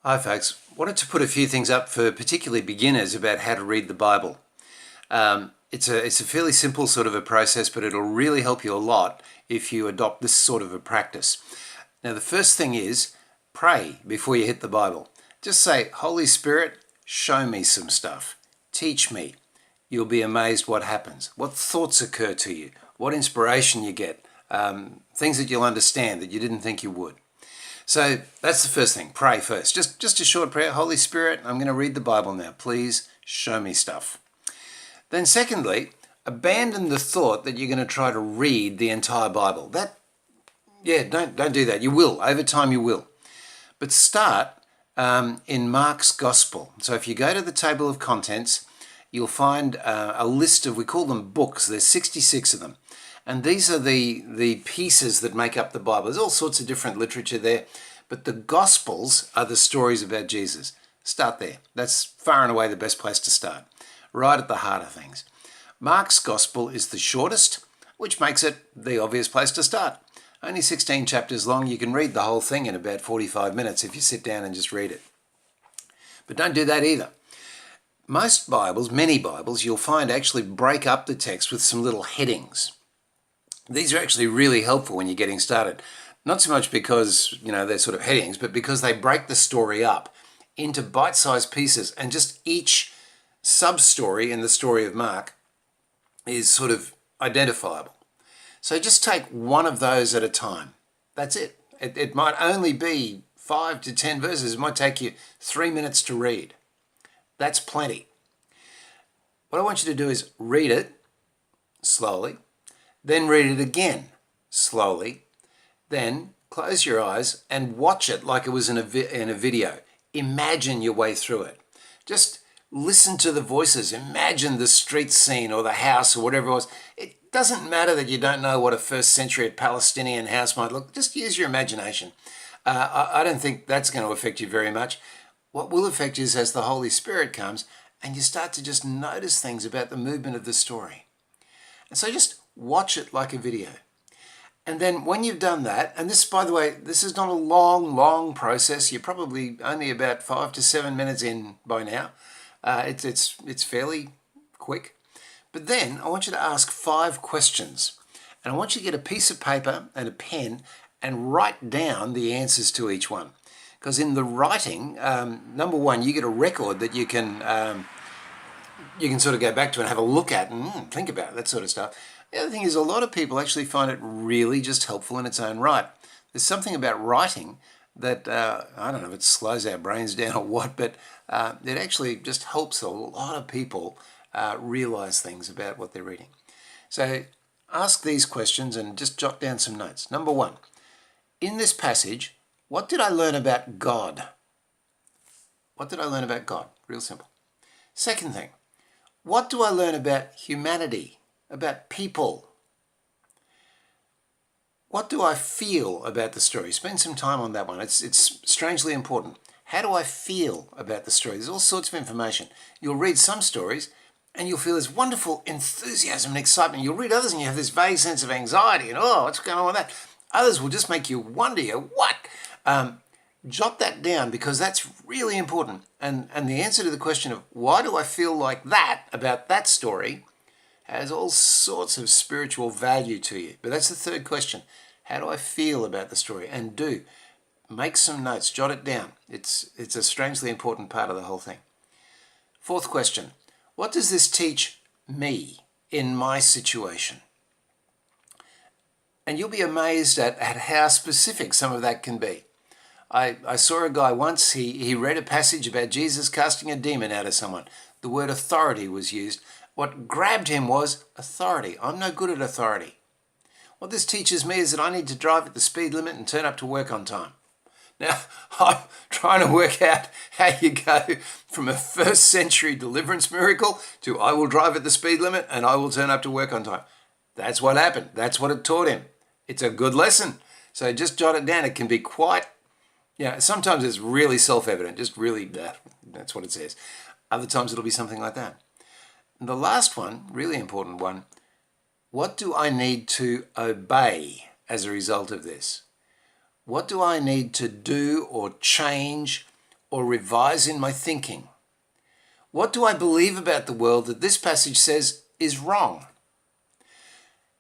Hi folks, wanted to put a few things up for particularly beginners about how to read the Bible. It's a fairly simple sort of a process, but it'll really help you a lot if you adopt this sort of a practice. Now the first thing is pray before you hit the Bible. Just say, Holy Spirit, show me some stuff. Teach me. You'll be amazed what happens. What thoughts occur to you. What inspiration you get. Things that you'll understand that you didn't think you would. So that's the first thing. Pray first. Just a short prayer. Holy Spirit, I'm going to read the Bible now. Please show me stuff. Then secondly, abandon the thought that you're going to try to read the entire Bible. Don't do that. You will. Over time you will. But start in Mark's Gospel. So if you go to the table of contents, you'll find a list of, we call them books. There's 66 of them. And these are the pieces that make up the Bible. There's all sorts of different literature there, but the Gospels are the stories about Jesus. Start there. That's far and away the best place to start, right at the heart of things. Mark's Gospel is the shortest, which makes it the obvious place to start. Only 16 chapters long. You can read the whole thing in about 45 minutes if you sit down and just read it. But don't do that either. Most Bibles, many Bibles, you'll find actually break up the text with some little headings. These are actually really helpful when you're getting started. Not so much because, they're sort of headings, but because they break the story up into bite-sized pieces, and just each sub-story in the story of Mark is sort of identifiable. So just take one of those at a time. That's it. It might only be 5 to 10 verses. It might take you 3 minutes to read. That's plenty. What I want you to do is read it slowly. Then read it again, slowly. Then close your eyes and watch it like it was in a video. Imagine your way through it. Just listen to the voices. Imagine the street scene or the house or whatever it was. It doesn't matter that you don't know what a first century Palestinian house might look. Just use your imagination. I don't think that's going to affect you very much. What will affect you is as the Holy Spirit comes and you start to just notice things about the movement of the story. And so just watch it like a video. And then when you've done that, and this, by the way, this is not a long process. You're probably only about 5 to 7 minutes in by now. It's fairly quick. But then I want you to ask 5 questions. And I want you to get a piece of paper and a pen and write down the answers to each one. Because in the writing, number one, you get a record that you can sort of go back to and have a look at and think about, that sort of stuff. The other thing is a lot of people actually find it really just helpful in its own right. There's something about writing that, I don't know if it slows our brains down or what, but it actually just helps a lot of people realize things about what they're reading. So ask these questions and just jot down some notes. Number one, in this passage, what did I learn about God? What did I learn about God? Real simple. Second thing, what do I learn about humanity? About people? What do I feel about the story? Spend some time on that one. It's strangely important. How do I feel about the story? There's all sorts of information. You'll read some stories and you'll feel this wonderful enthusiasm and excitement. You'll read others and you have this vague sense of anxiety and, what's going on with that? Others will just make you wonder, what? Jot that down because that's really important. And the answer to the question of why do I feel like that about that story has all sorts of spiritual value to you. But that's the third question. How do I feel about the story? And make some notes, jot it down. It's a strangely important part of the whole thing. Fourth question. What does this teach me in my situation? And you'll be amazed at how specific some of that can be. I saw a guy once, he read a passage about Jesus casting a demon out of someone. The word authority was used. What grabbed him was authority. I'm no good at authority. What this teaches me is that I need to drive at the speed limit and turn up to work on time. Now, I'm trying to work out how you go from a first century deliverance miracle to I will drive at the speed limit and I will turn up to work on time. That's what happened. That's what it taught him. It's a good lesson. So just jot it down. It can be quite, sometimes it's really self-evident. Just really, that's what it says. Other times it'll be something like that. And the last one, really important one, what do I need to obey as a result of this? What do I need to do or change or revise in my thinking? What do I believe about the world that this passage says is wrong?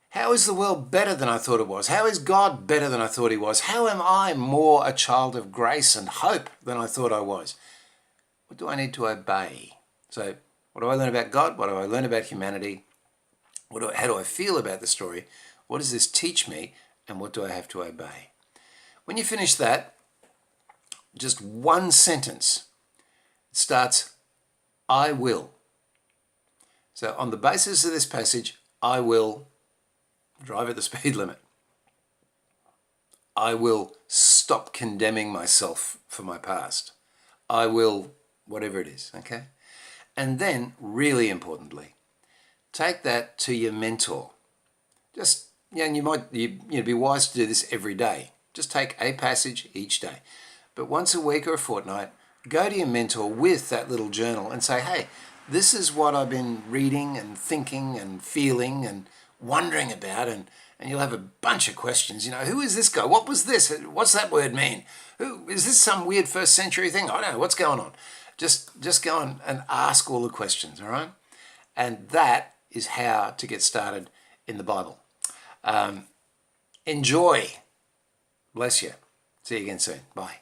How is the world better than I thought it was? How is God better than I thought he was? How am I more a child of grace and hope than I thought I was? What do I need to obey? So what do I learn about God? What do I learn about humanity? How do I feel about the story? What does this teach me? And what do I have to obey? When you finish that, just one sentence. It starts, I will. So on the basis of this passage, I will drive at the speed limit. I will stop condemning myself for my past. I will, whatever it is, okay? And then, really importantly, take that to your mentor. Just, and you might be wise to do this every day. Just take a passage each day. But once a week or a fortnight, go to your mentor with that little journal and say, hey, this is what I've been reading and thinking and feeling and wondering about, and you'll have a bunch of questions. Who is this guy? What was this? What's that word mean? Who is this? Some weird first century thing? I don't know. What's going on? Just go on and ask all the questions, all right? And that is how to get started in the Bible. Enjoy. Bless you. See you again soon. Bye.